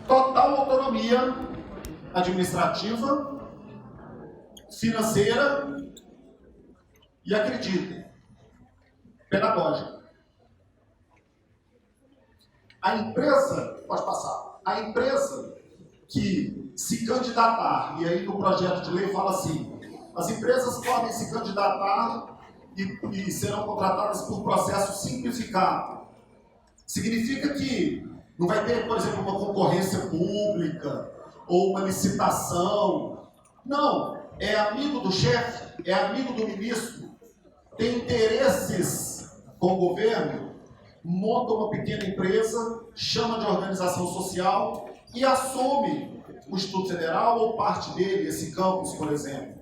total autonomia administrativa, financeira e, acreditem, pedagógica. A empresa, pode passar, a empresa que se candidatar, e aí no projeto de lei fala assim, as empresas podem se candidatar e serão contratadas por processo simplificado. Significa que não vai ter, por exemplo, uma concorrência pública ou uma licitação. Não, é amigo do chefe, é amigo do ministro, tem interesses com o governo, monta uma pequena empresa, chama de organização social e assume o Instituto Federal ou parte dele, esse campus, por exemplo.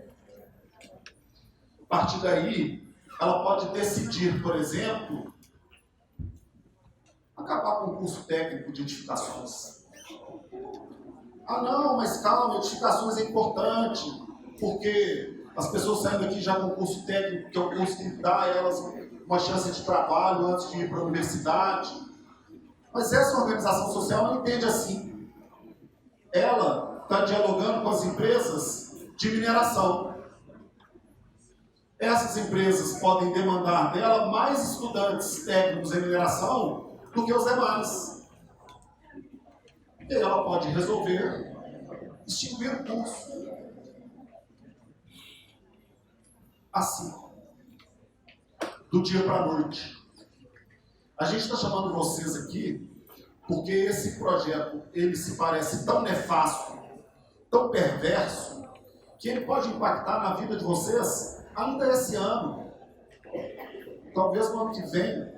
A partir daí, ela pode decidir, por exemplo, acabar com o curso técnico de edificações. Ah não, mas calma, edificações é importante, porque as pessoas saem daqui já com o curso técnico, que é o curso que dá a elas uma chance de trabalho antes de ir para a universidade. Mas essa organização social não entende assim. Ela está dialogando com as empresas de mineração. Essas empresas podem demandar dela mais estudantes técnicos em mineração do que os demais. E ela pode resolver extinguir o curso. Assim, do dia para a noite. A gente está chamando vocês aqui porque esse projeto, ele se parece tão nefasto, tão perverso, que ele pode impactar na vida de vocês ainda esse ano. Talvez no ano que vem.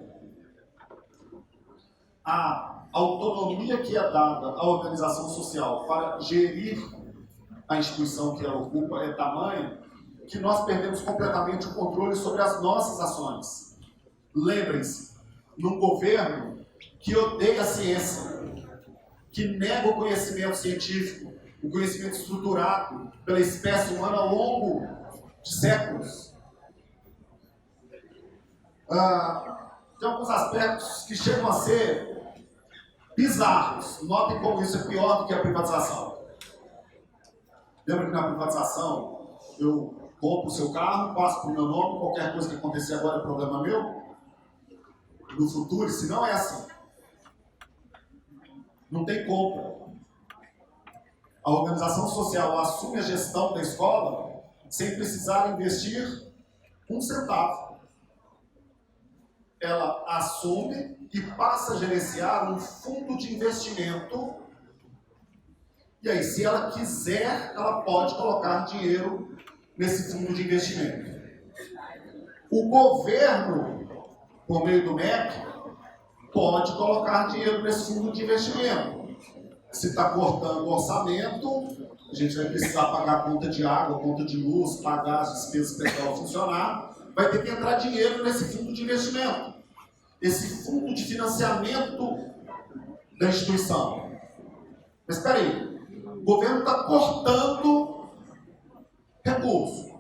A autonomia que é dada à organização social para gerir a instituição que ela ocupa é tamanha que nós perdemos completamente o controle sobre as nossas ações. Lembrem-se, num governo que odeia a ciência, que nega o conhecimento científico, o conhecimento estruturado pela espécie humana ao longo de séculos. Tem alguns aspectos que chegam a ser bizarros. Notem como isso é pior do que a privatização. Lembra que na privatização eu compro o seu carro, passo para o meu nome, qualquer coisa que acontecer agora é problema meu? No futuro, se não é assim. Não tem compra. A organização social assume a gestão da escola sem precisar investir um centavo. Ela assume e passa a gerenciar um fundo de investimento. E aí, se ela quiser, ela pode colocar dinheiro nesse fundo de investimento. O governo, por meio do MEC, pode colocar dinheiro nesse fundo de investimento. Se está cortando o orçamento, a gente vai precisar pagar a conta de água, a conta de luz, pagar as despesas para ela funcionar, vai ter que entrar dinheiro nesse fundo de investimento. Esse fundo de financiamento da instituição. Mas espera aí, o governo está cortando recursos.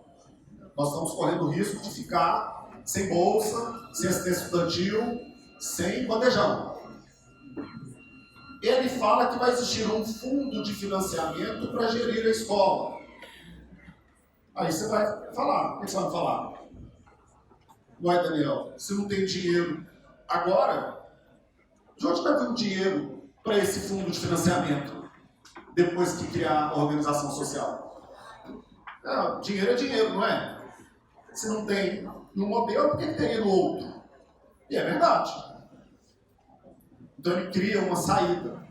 Nós estamos correndo o risco de ficar sem bolsa, sem assistência estudantil, sem bandejão. Ele fala que vai existir um fundo de financiamento para gerir a escola. Aí você vai falar. O que você vai falar? Ué, Daniel, se não tem dinheiro agora, de onde vai vir o dinheiro para esse fundo de financiamento depois que criar a organização social? Dinheiro é dinheiro, não é? Se não tem no modelo, por que teria no outro? E é verdade. Então ele cria uma saída.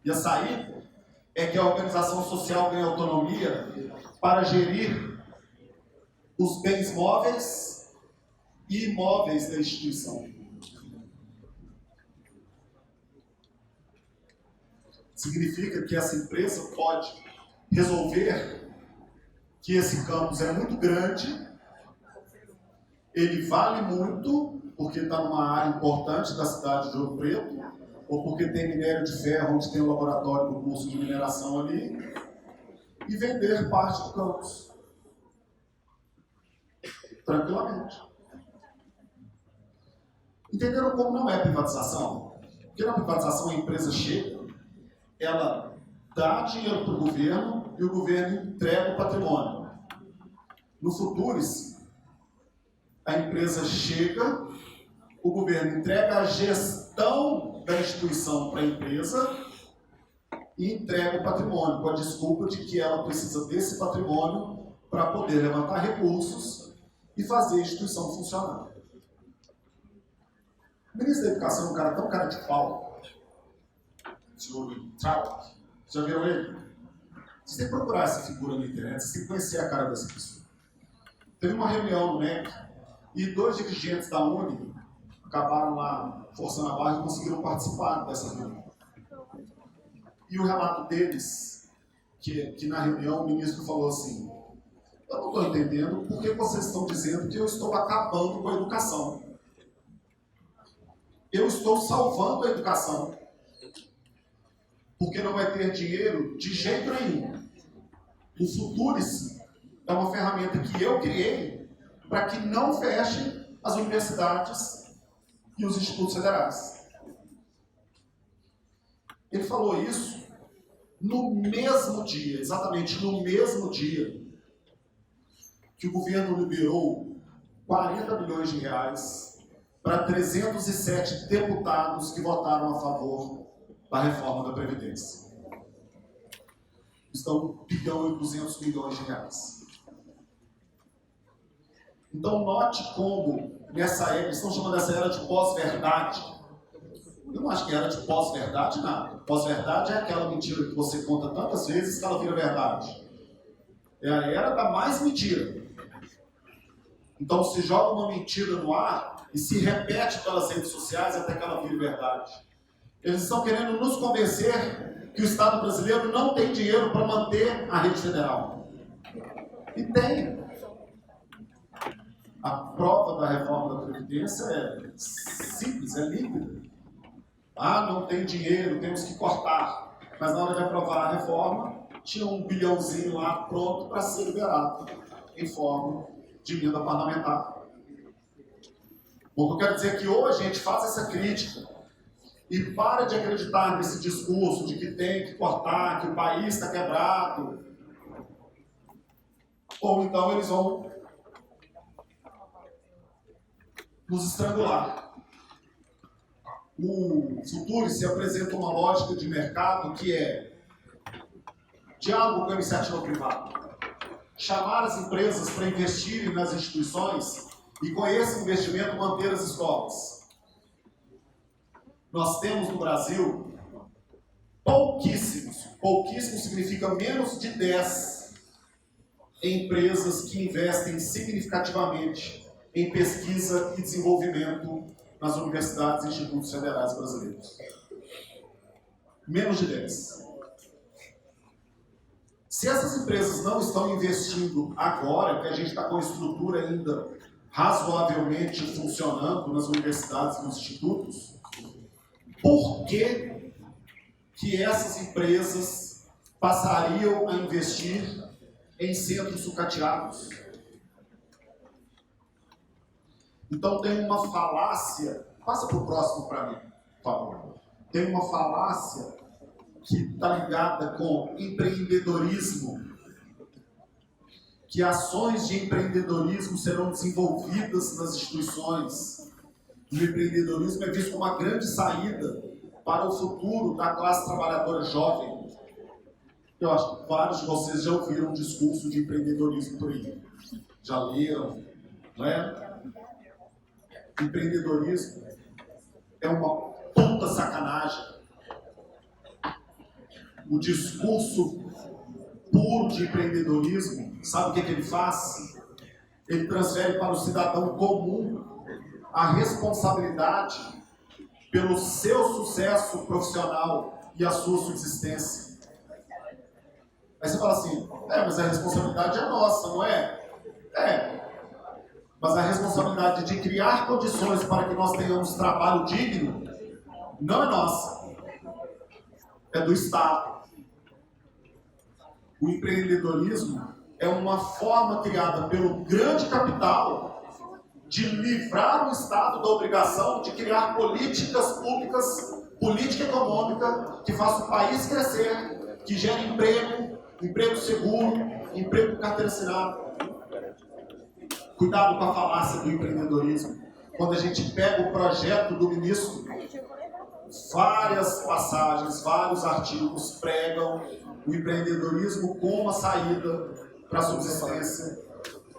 E a saída é que a organização social ganha autonomia para gerir os bens móveis e imóveis da instituição. Significa que essa empresa pode resolver que esse campus é muito grande, ele vale muito, porque está numa área importante da cidade de Ouro Preto, ou porque tem minério de ferro, onde tem o laboratório do curso de mineração ali, e vender parte do campus. Tranquilamente. Entenderam como não é privatização? Porque na privatização a empresa chega, ela dá dinheiro para o governo e o governo entrega o patrimônio. No Futures, a empresa chega, o governo entrega a gestão da instituição para a empresa e entrega o patrimônio, com a desculpa de que ela precisa desse patrimônio para poder levantar recursos e fazer a instituição funcionar. O ministro da Educação é um cara tão cara de pau, o senhor Traut, já viram ele? Vocês têm que procurar essa figura na internet, vocês têm que conhecer a cara dessa pessoa. Teve uma reunião no MEC e 2 dirigentes da Uni acabaram lá forçando a barra e conseguiram participar dessa reunião. E o relato deles, que na reunião o ministro falou assim: eu não estou entendendo por que vocês estão dizendo que eu estou acabando com a educação. Eu estou salvando a educação. Porque não vai ter dinheiro de jeito nenhum. O Futures é uma ferramenta que eu criei para que não fechem as universidades e os institutos federais. Ele falou isso no mesmo dia, exatamente no mesmo dia, que o governo liberou 40 milhões de reais para 307 deputados que votaram a favor da reforma da Previdência. Estão 1 bilhão e 200 milhões de reais. Então note como nessa era, eles estão chamando essa era de pós-verdade. Eu não acho que era de pós-verdade nada. Pós-verdade é aquela mentira que você conta tantas vezes que ela vira verdade. É a era da mais mentira. Então se joga uma mentira no ar e se repete pelas redes sociais até que ela vire verdade. Eles estão querendo nos convencer que o Estado brasileiro não tem dinheiro para manter a rede federal. E tem. A prova da reforma da Previdência é simples, é límpida. Ah, não tem dinheiro, temos que cortar. Mas na hora de aprovar a reforma, tinha 1 bilhãozinho lá pronto para ser liberado em forma de emenda parlamentar. Bom, eu quero dizer que hoje a gente faz essa crítica e para de acreditar nesse discurso de que tem que cortar, que o país está quebrado. Ou então eles vão nos estrangular. O Futures se apresenta uma lógica de mercado que é diálogo com a iniciativa privada. Chamar as empresas para investirem nas instituições e com esse investimento manter as escolas. Nós temos no Brasil pouquíssimos significa menos de 10 empresas que investem significativamente em pesquisa e desenvolvimento nas universidades e institutos federais brasileiros. Menos de 10. Se essas empresas não estão investindo agora, que a gente está com a estrutura ainda razoavelmente funcionando nas universidades e nos institutos, por que essas empresas passariam a investir em centros sucateados? Então tem uma falácia, passa para o próximo para mim, por favor. Tem uma falácia que está ligada com empreendedorismo, que ações de empreendedorismo serão desenvolvidas nas instituições. O empreendedorismo é visto como uma grande saída para o futuro da classe trabalhadora jovem. Eu acho que vários de vocês já ouviram um discurso de empreendedorismo por aí. Já leram, não é? Empreendedorismo é uma puta sacanagem. O discurso puro de empreendedorismo, sabe o que ele faz? Ele transfere para o cidadão comum a responsabilidade pelo seu sucesso profissional e a sua subsistência. Aí você fala assim, mas a responsabilidade é nossa, não é? Mas a responsabilidade de criar condições para que nós tenhamos trabalho digno não é nossa, é do Estado. O empreendedorismo é uma forma criada pelo grande capital de livrar o Estado da obrigação de criar políticas públicas política econômica que faça o país crescer, que gere emprego, emprego seguro, emprego com carteira assinada. Cuidado com a falácia do empreendedorismo. Quando a gente pega o projeto do ministro, várias passagens, vários artigos pregam o empreendedorismo como uma saída para a subsistência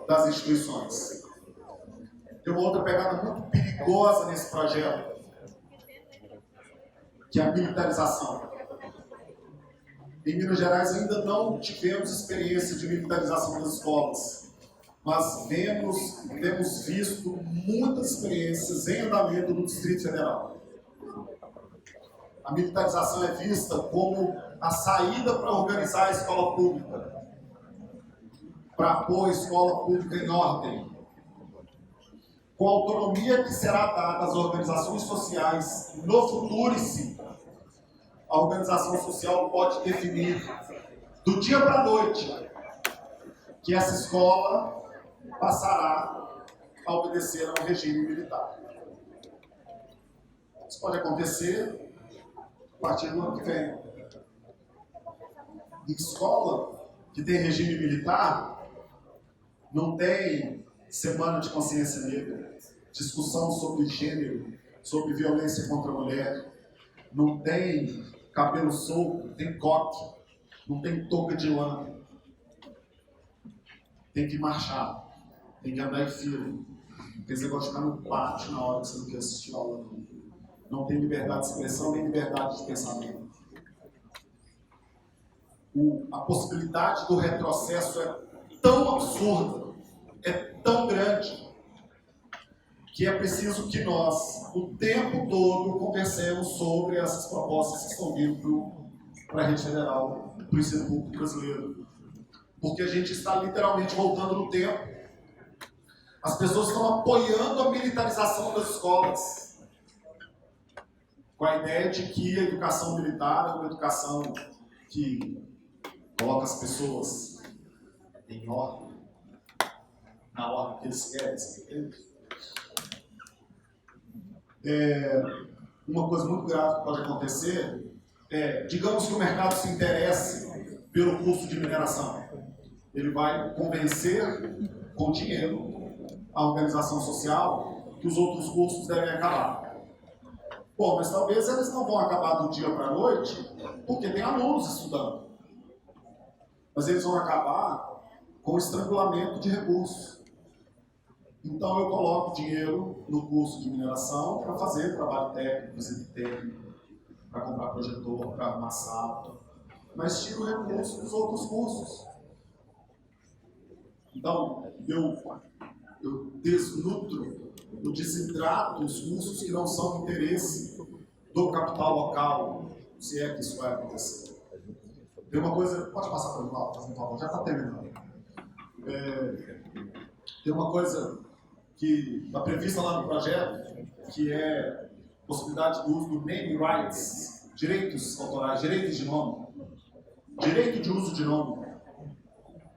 das instituições. Tem uma outra pegada muito perigosa nesse projeto, que é a militarização. Em Minas Gerais ainda não tivemos experiência de militarização das escolas, mas temos visto muitas experiências em andamento no Distrito Federal. A militarização é vista como a saída para organizar a escola pública, para pôr a escola pública em ordem, com a autonomia que será dada às organizações sociais no futuro, sim. A organização social pode definir, do dia para a noite, que essa escola passará a obedecer a um regime militar. Isso pode acontecer a partir do ano que vem. Em escola que tem regime militar, não tem semana de consciência negra, discussão sobre gênero, sobre violência contra a mulher, não tem cabelo solto, tem coque, não tem touca de lã. Tem que marchar, tem que andar em fila. Não tem esse negócio de ficar no pátio na hora que você não quer assistir a aula. Não tem liberdade de expressão nem liberdade de pensamento. A possibilidade do retrocesso é tão absurda, é tão grande, que é preciso que nós, o tempo todo, conversemos sobre essas propostas que estão vindo para a rede federal do ensino público brasileiro. Porque a gente está literalmente voltando no tempo. As pessoas estão apoiando a militarização das escolas, com a ideia de que a educação militar é uma educação que coloca as pessoas em ordem, na ordem que eles querem. Uma coisa muito grave que pode acontecer é, digamos que o mercado se interesse pelo custo de mineração. Ele vai convencer com dinheiro a organização social que os outros custos devem acabar. Bom, mas talvez eles não vão acabar do dia para a noite, porque tem alunos estudando. Mas eles vão acabar com o estrangulamento de recursos. Então eu coloco dinheiro no curso de mineração para fazer trabalho técnico, visita técnico, para comprar projetor, para arrumar sala, mas tiro o recurso dos outros cursos. Então eu desnutro, eu desidrato os cursos que não são de interesse do capital local, se é que isso vai acontecer. Tem uma coisa, pode passar para mim, por favor, já está terminando. Tem uma coisa que está prevista lá no projeto, que é a possibilidade do uso do name rights, direitos autorais, direitos de nome. Direito de uso de nome.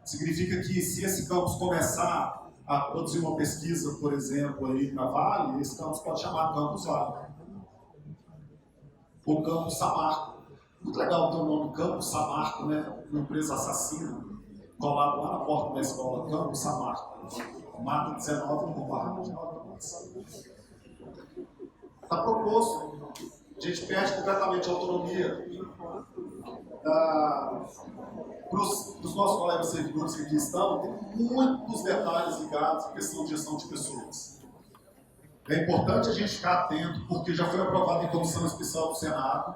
Significa que se esse campus começar a produzir uma pesquisa, por exemplo, aí na Vale, esse campus pode chamar Campus Vale. Ou Campus Samarco. Muito legal ter o nome Campus Samarco, né? Uma empresa assassina, colado lá na porta da escola, Campus Samarco. Mata 19 com barra 19. Está proposto. A gente perde completamente a autonomia dos nossos colegas servidores que aqui estão. Tem muitos detalhes ligados à questão de gestão de pessoas. É importante a gente ficar atento, porque já foi aprovado em comissão especial do Senado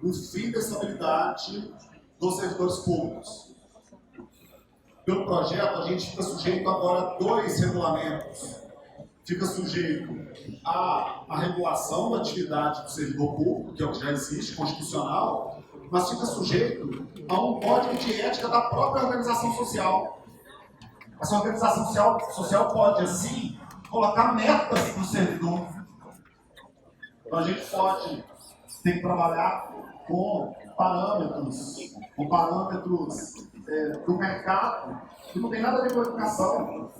o fim da estabilidade dos servidores públicos. Pelo projeto, a gente fica sujeito agora a 2 regulamentos. Fica sujeito à regulação da atividade do servidor público, que é o que já existe, constitucional, mas fica sujeito a um código de ética da própria organização social. Essa organização social pode, assim, colocar metas para o servidor. Então a gente pode ter que trabalhar com parâmetros do mercado que não tem nada a ver com a educação.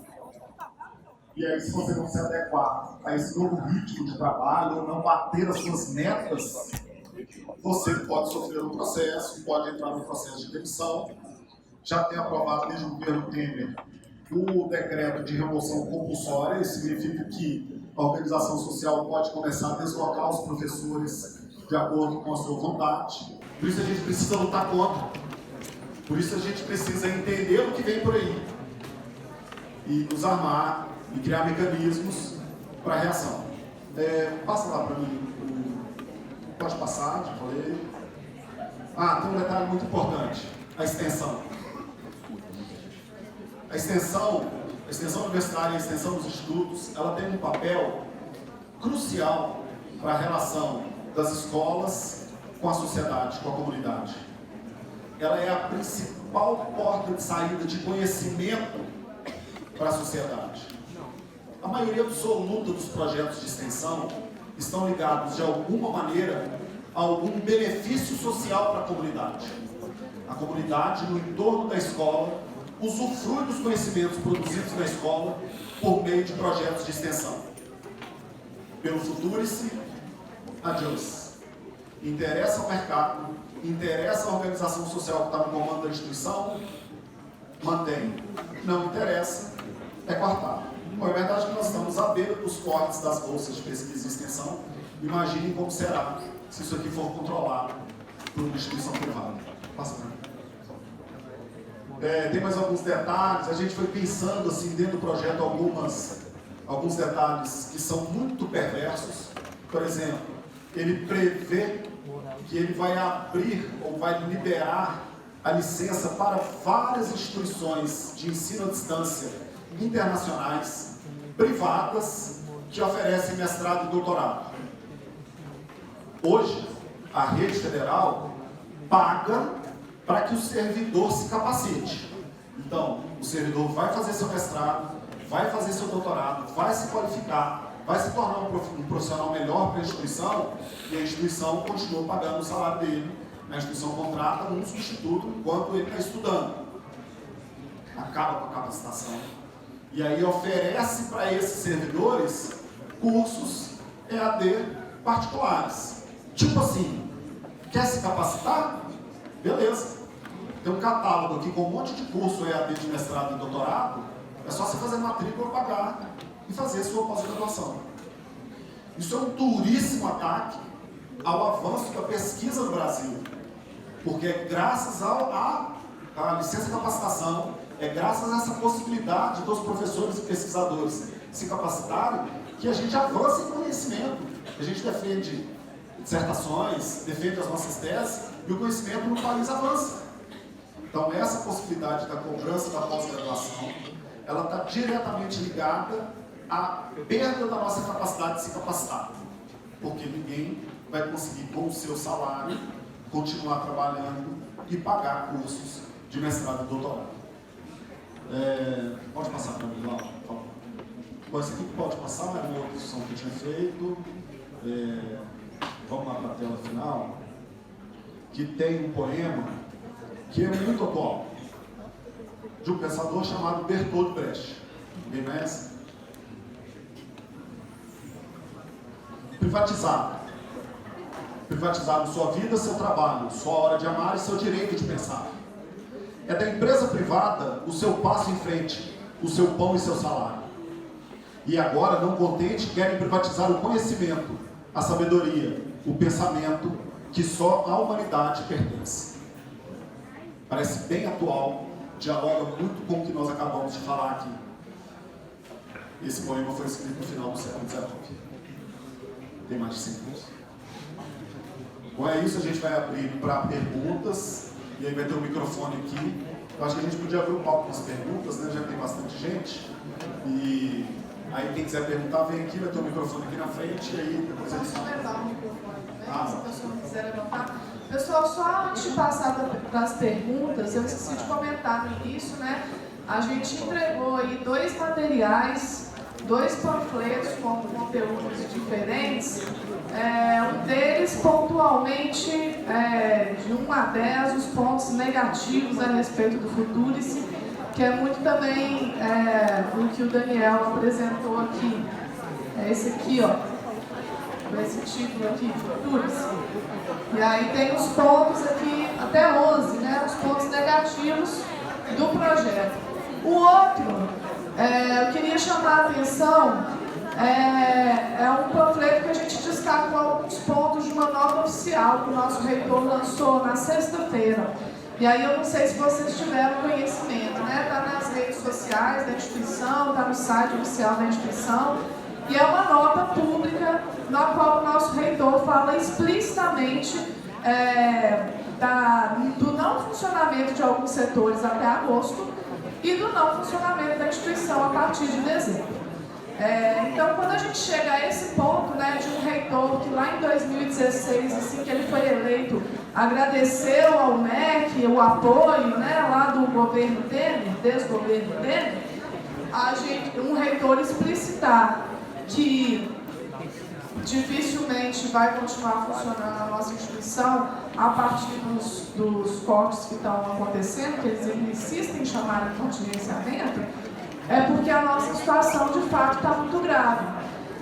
E aí, se você não se adequar a esse novo ritmo de trabalho, ou não bater as suas metas, você pode sofrer um processo, pode entrar no processo de demissão. Já tem aprovado desde o governo Temer o decreto de remoção compulsória. Isso significa que a organização social pode começar a deslocar os professores de acordo com a sua vontade. Por isso a gente precisa lutar contra. Por isso a gente precisa entender o que vem por aí e nos armar e criar mecanismos para reação. Passa lá para mim. Pode passar, já falei. Tem um detalhe muito importante: a extensão. A extensão universitária e a extensão dos institutos, ela tem um papel crucial para a relação das escolas com a sociedade, com a comunidade. Ela é a principal porta de saída de conhecimento para a sociedade. A maioria absoluta dos projetos de extensão estão ligados, de alguma maneira, a algum benefício social para a comunidade. A comunidade, no entorno da escola, usufrui dos conhecimentos produzidos na escola por meio de projetos de extensão. Pelo Futurice, adiós. Interessa ao mercado, interessa a organização social que está no comando da instituição, mantém. Não interessa, é cortado. Bom, é verdade que nós estamos à beira dos cortes das bolsas de pesquisa e extensão. Imaginem como será se isso aqui for controlado por uma instituição privada. Passa para mim. Tem mais alguns detalhes. A gente foi pensando assim dentro do projeto alguns detalhes que são muito perversos. Por exemplo, ele prevê que ele vai abrir ou vai liberar a licença para várias instituições de ensino à distância internacionais, privadas, que oferecem mestrado e doutorado. Hoje, a rede federal paga para que o servidor se capacite. Então, o servidor vai fazer seu mestrado, vai fazer seu doutorado, vai se qualificar, vai se tornar um profissional melhor para a instituição, e a instituição continua pagando o salário dele. A instituição contrata um substituto enquanto ele está estudando. Acaba com a capacitação. E aí oferece para esses servidores cursos EAD particulares. Tipo assim, quer se capacitar? Beleza. Tem um catálogo aqui com um monte de curso EAD de mestrado e doutorado. É só você fazer matrícula, pagar e fazer a sua pós-graduação. Isso é um duríssimo ataque ao avanço da pesquisa no Brasil. Porque é graças à licença de capacitação, é graças a essa possibilidade dos professores e pesquisadores se capacitarem que a gente avança em conhecimento. A gente defende dissertações, defende as nossas teses e o conhecimento no país avança. Então essa possibilidade da cobrança da pós-graduação, ela está diretamente ligada à perda da nossa capacidade de se capacitar. Porque ninguém vai conseguir, com o seu salário, continuar trabalhando e pagar cursos de mestrado e doutorado. Pode passar para mim lá, por favor. Bom, esse aqui pode passar, era uma outra discussão que eu tinha feito. Vamos lá para a tela final, que tem um poema que é muito atual, de um pensador chamado Bertolt Brecht. Ninguém conhece? Privatizar. Privatizaram sua vida, seu trabalho, sua hora de amar e seu direito de pensar. É da empresa privada o seu passo em frente, o seu pão e seu salário. E agora, não contente, querem privatizar o conhecimento, a sabedoria, o pensamento, que só à humanidade pertence. Parece bem atual, dialoga muito com o que nós acabamos de falar aqui. Esse poema foi escrito no final do século XIX. Tem mais de 5 anos. Bom, é isso, a gente vai abrir para perguntas, e aí vai ter um microfone aqui. Eu acho que a gente podia abrir um palco para as perguntas, né? Já tem bastante gente. E aí quem quiser perguntar, vem aqui, vai ter um microfone aqui na frente, e aí depois eles... Posso levar o microfone também, se a pessoa não quiser levantar? Pessoal, só antes de passar para as perguntas, eu esqueci de comentar no início, né? A gente entregou aí 2 materiais, 2 panfletos com conteúdos diferentes. Um deles, pontualmente, de 1 a 10, os pontos negativos a respeito do Futurice, que é muito também o que o Daniel apresentou aqui. É esse aqui, ó. com esse título aqui, Futuros. E aí tem os pontos aqui, até 11, né, os pontos negativos do projeto. O outro, eu queria chamar a atenção, é um panfleto que a gente destacou alguns pontos de uma nota oficial que o nosso reitor lançou na sexta-feira. E aí eu não sei se vocês tiveram conhecimento, né? Está nas redes sociais da instituição, está no site oficial da instituição. E é uma nota pública na qual o nosso reitor fala explicitamente do não funcionamento de alguns setores até agosto e do não funcionamento da instituição a partir de dezembro. Então, quando a gente chega a esse ponto, né, de um reitor que lá em 2016, assim que ele foi eleito, agradeceu ao MEC o apoio, né, lá do governo dele, desgoverno dele, um reitor explicitar que dificilmente vai continuar funcionando a nossa instituição a partir dos cortes que estão acontecendo, que eles insistem em chamar de contingenciamento, é porque a nossa situação de fato está muito grave,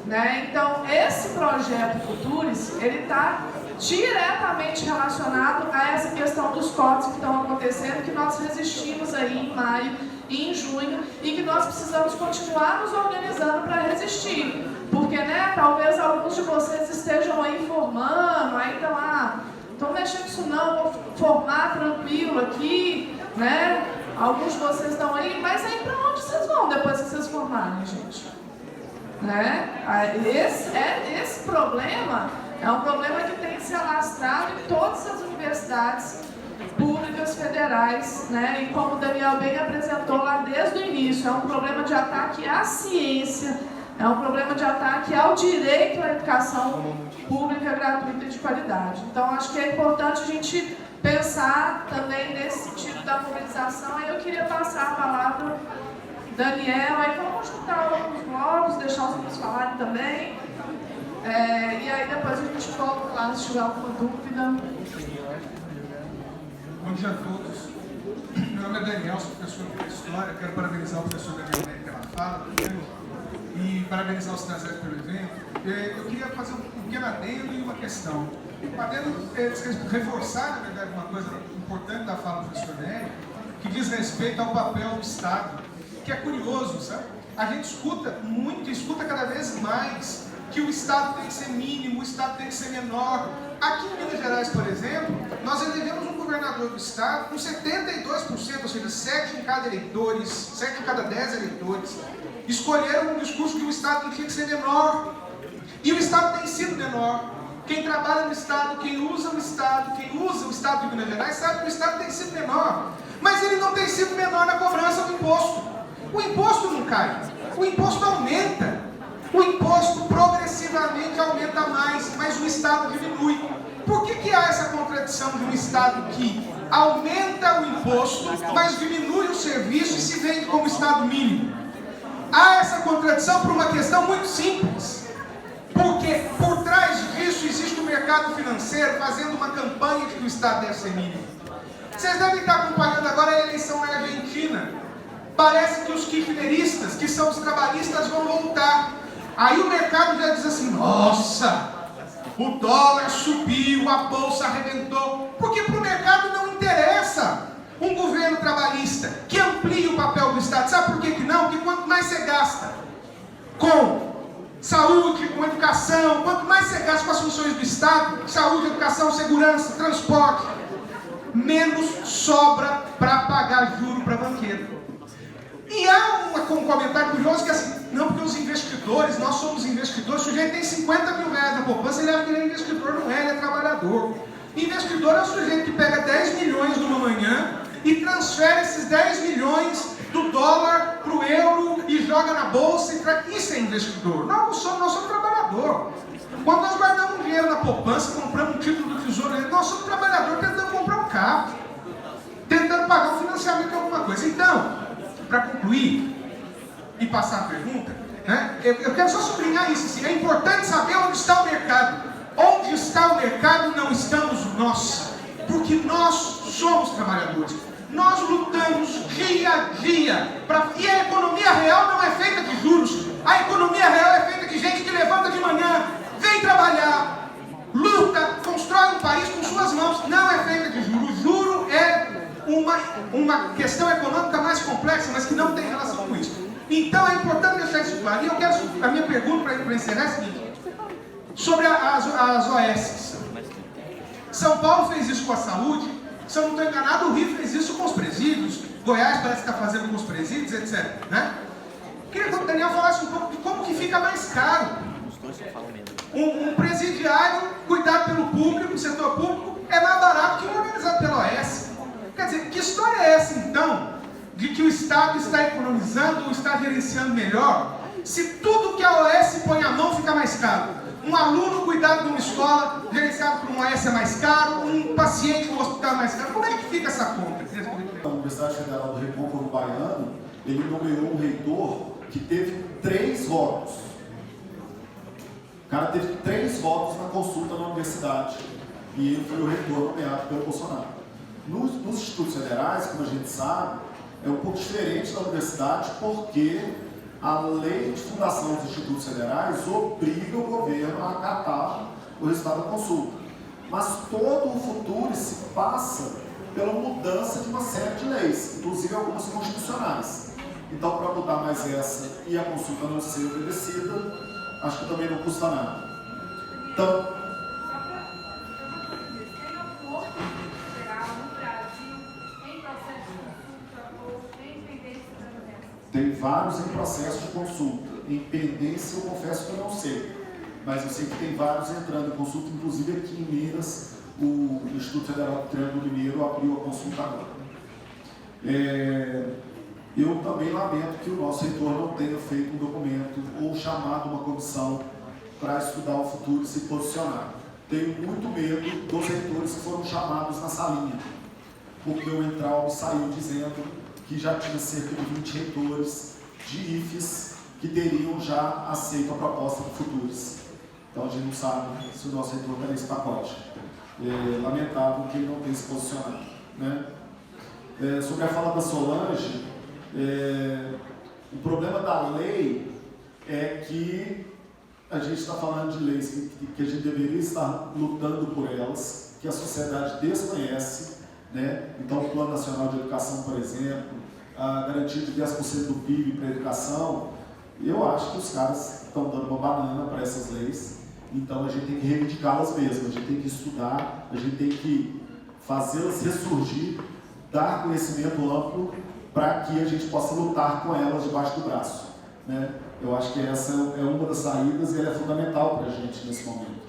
né? Então, esse projeto Futuros, ele está diretamente relacionado a essa questão dos cortes que estão acontecendo, que nós resistimos aí em maio e em junho, e que nós precisamos continuar nos organizando para resistir. Porque, né, talvez alguns de vocês estejam aí formando, aí estão lá, estão mexendo com isso não, vou formar tranquilo aqui, né? Alguns de vocês estão aí, mas aí para onde vocês vão depois que vocês formarem, gente? Né? Esse problema é um problema que tem que ser alastrado em todas as universidades públicas federais, né? E como o Daniel bem apresentou lá desde o início, é um problema de ataque à ciência, é um problema de ataque ao direito à educação pública, gratuita e de qualidade. Então, acho que é importante a gente pensar também nesse sentido da mobilização. Aí eu queria passar a palavra Daniel, aí vamos juntar alguns blocos, deixar os outros falarem também. E aí depois a gente volta lá se tiver alguma dúvida. Bom dia a todos. Meu nome é Daniel, sou professor de História. Quero parabenizar o professor Daniel pela fala e parabenizar os Transés pelo evento. Eu queria fazer um pequeno adendo e uma questão. O adendo é reforçar, na verdade, uma coisa importante da fala do professor Nery, que diz respeito ao papel do Estado, que é curioso, sabe? A gente escuta muito, escuta cada vez mais que o Estado tem que ser mínimo, o Estado tem que ser menor. Aqui em Minas Gerais, por exemplo, nós elegemos um governador do Estado com 72%, ou seja, 7 em cada 10 eleitores, escolheram um discurso que o Estado tinha que ser menor. E o Estado tem sido menor. Quem trabalha no Estado, quem usa o Estado de Minas Gerais, sabe que o Estado tem sido menor. Mas ele não tem sido menor na cobrança do imposto. O imposto não cai, o imposto aumenta. O imposto progressivamente aumenta mais, mas o Estado diminui. Por que há essa contradição de um Estado que aumenta o imposto, mas diminui o serviço e se vende como Estado mínimo? Há essa contradição por uma questão muito simples. Porque por trás disso existe o mercado financeiro fazendo uma campanha de que o Estado deve ser mínimo. Vocês devem estar acompanhando agora a eleição na Argentina. Parece que os kirchneristas, que são os trabalhistas, vão voltar. Aí o mercado já diz assim, nossa, o dólar subiu, a bolsa arrebentou. Porque para o mercado não interessa um governo trabalhista que amplie o papel do Estado. Sabe por que não? Porque quanto mais você gasta com saúde, com educação, quanto mais você gasta com as funções do Estado, saúde, educação, segurança, transporte, menos sobra para pagar juro para banqueiro. E há um comentário curioso que é assim, não, porque os investidores, nós somos investidores, o sujeito tem 50 mil reais na poupança, ele acha que ele é investidor, não é, ele é trabalhador. Investidor é o sujeito que pega 10 milhões numa manhã e transfere esses 10 milhões do dólar para o euro e joga na bolsa. Isso é investidor. Nós somos trabalhador. Quando nós guardamos dinheiro na poupança, compramos um título do tesouro, nós somos trabalhador tentando comprar um carro, tentando pagar o financiamento de alguma coisa. Então, para concluir e passar a pergunta, né, eu quero só sublinhar isso. Assim, é importante saber onde está o mercado. Onde está o mercado não estamos nós. Porque nós somos trabalhadores. Nós lutamos dia a dia. E a economia real não é feita de juros. A economia real é feita de gente que levanta de manhã, vem trabalhar, uma questão econômica mais complexa, mas que não tem relação com isso. Então é importante deixar isso claro. E eu quero, a minha pergunta para encerrar é a seguinte: sobre as OS. São Paulo fez isso com a saúde, se eu não estou enganado, o Rio fez isso com os presídios, Goiás parece que está fazendo com os presídios, etc. Né? Queria que o Daniel falasse um pouco de como que fica mais caro um presidiário cuidado pelo público, o setor público, é mais barato que um organizado pela OS. Quer dizer, que história é essa então, de que o Estado está economizando ou está gerenciando melhor, se tudo que a OS põe a mão fica mais caro? Um aluno cuidado de uma escola gerenciado por uma OS é mais caro, um paciente no hospital é mais caro. Como é que fica essa conta? A Universidade Federal do Recôncavo Baiano, ele nomeou um reitor que teve 3 votos. O cara teve 3 votos na consulta na universidade. E ele foi o reitor nomeado pelo Bolsonaro. Nos institutos federais, como a gente sabe, é um pouco diferente da universidade, porque a lei de fundação dos institutos federais obriga o governo a acatar o resultado da consulta. Mas todo o futuro se passa pela mudança de uma série de leis, inclusive algumas constitucionais. Então, para mudar mais essa e a consulta não ser obedecida, acho que também não custa nada. Então, tem vários em processo de consulta. Em pendência, eu confesso que eu não sei. Mas eu sei que tem vários entrando em consulta, inclusive aqui em Minas, o Instituto Federal do Triângulo Mineiro abriu a consulta agora. Eu também lamento que o nosso reitor não tenha feito um documento ou chamado uma comissão para estudar o futuro e se posicionar. Tenho muito medo dos reitores que foram chamados na salinha, porque o Entraub saiu dizendo que já tinha cerca de 20 reitores de IFES que teriam já aceito a proposta do Futuros. Então a gente não sabe se o nosso reitor está nesse pacote. É lamentável que ele não tenha se posicionado. Né? Sobre a fala da Solange, o problema da lei é que a gente está falando de leis que a gente deveria estar lutando por elas, que a sociedade desconhece. Né? Então, o Plano Nacional de Educação, por exemplo, a garantia de 10% do PIB para a educação, eu acho que os caras estão dando uma banana para essas leis, então a gente tem que reivindicá-las mesmo, a gente tem que estudar, a gente tem que fazê-las ressurgir, dar conhecimento amplo para que a gente possa lutar com elas debaixo do braço. Né? Eu acho que essa é uma das saídas e ela é fundamental para a gente nesse momento.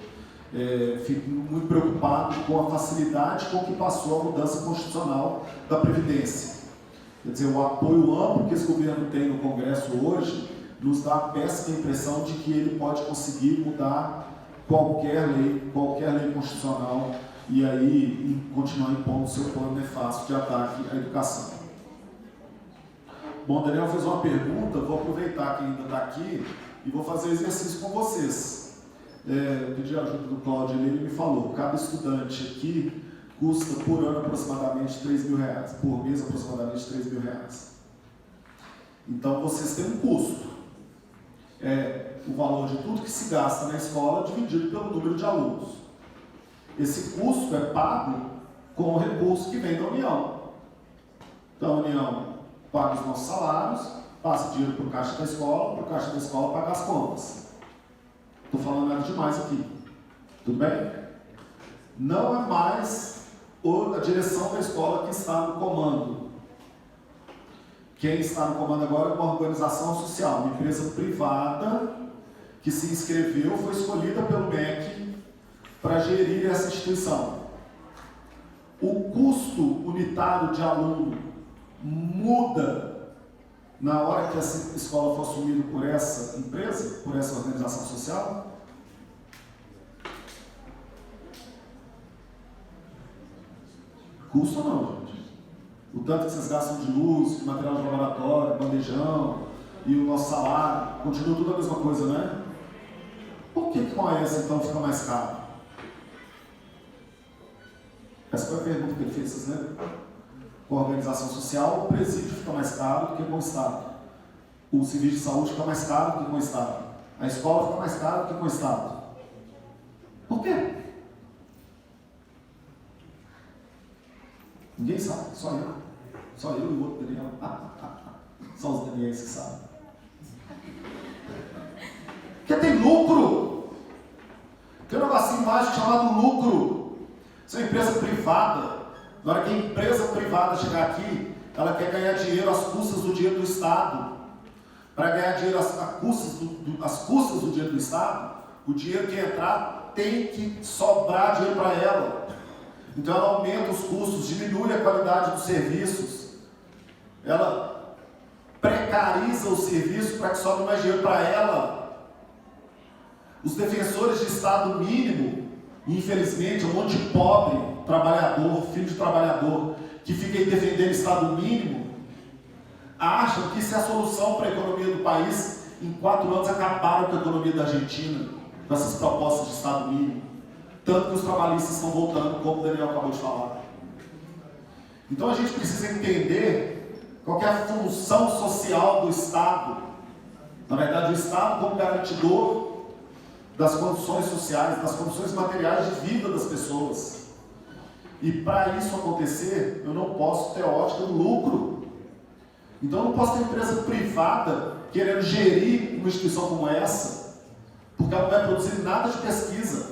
Fico muito preocupado com a facilidade com que passou a mudança constitucional da Previdência. Quer dizer, o apoio amplo que esse governo tem no Congresso hoje nos dá a péssima impressão de que ele pode conseguir mudar qualquer lei constitucional e aí continuar impondo o seu plano nefasto de ataque à educação. Bom, o Daniel fez uma pergunta, vou aproveitar que ainda está aqui e vou fazer exercício com vocês. Pedi a ajuda do Cláudio, ele me falou, cada estudante aqui custa por ano aproximadamente R$3.000, por mês aproximadamente R$3.000. Então vocês têm um custo. O valor de tudo que se gasta na escola dividido pelo número de alunos. Esse custo é pago com o recurso que vem da União. Então a União paga os nossos salários, passa dinheiro para o caixa da escola paga as contas. Estou falando nada demais aqui. Tudo bem? Não é mais a direção da escola que está no comando. Quem está no comando agora é uma organização social, uma empresa privada que se inscreveu, foi escolhida pelo MEC para gerir essa instituição. O custo unitário de aluno muda na hora que essa escola for assumida por essa empresa, por essa organização social? Custa não, gente. O tanto que vocês gastam de luz, material de laboratório, bandejão e o nosso salário, continua tudo a mesma coisa, né? Por que com a ESA então fica mais caro? Essa foi a pergunta que ele fez, vocês lembram? Com a organização social, o presídio fica mais caro do que com o Estado. O serviço de saúde fica mais caro do que com o Estado. A escola fica mais cara do que com o Estado. Por quê? Ninguém sabe, só eu. Só eu e o outro Daniel. Só os Daniels que sabem. Porque tem lucro. Tem um negocinho mágico chamado lucro. Isso é uma empresa privada. Na hora que a empresa privada chegar aqui, ela quer ganhar dinheiro às custas do dinheiro do Estado. Para ganhar dinheiro às custas do dinheiro do Estado, o dinheiro que entrar tem que sobrar dinheiro para ela. Então ela aumenta os custos, diminui a qualidade dos serviços, ela precariza o serviço para que sobre mais dinheiro para ela. Os defensores de Estado mínimo, infelizmente, um monte de pobre, trabalhador, filho de trabalhador, que fica aí defendendo Estado mínimo, acham que isso é a solução para a economia do país. Em 4 anos acabaram com a economia da Argentina, com essas propostas de Estado mínimo. Tanto que os trabalhistas estão voltando, como o Daniel acabou de falar. Então a gente precisa entender qual que é a função social do Estado. Na verdade, o Estado como garantidor das condições sociais, das condições materiais de vida das pessoas. E para isso acontecer, eu não posso ter ótica do lucro. Então eu não posso ter empresa privada querendo gerir uma instituição como essa, porque ela não vai produzir nada de pesquisa.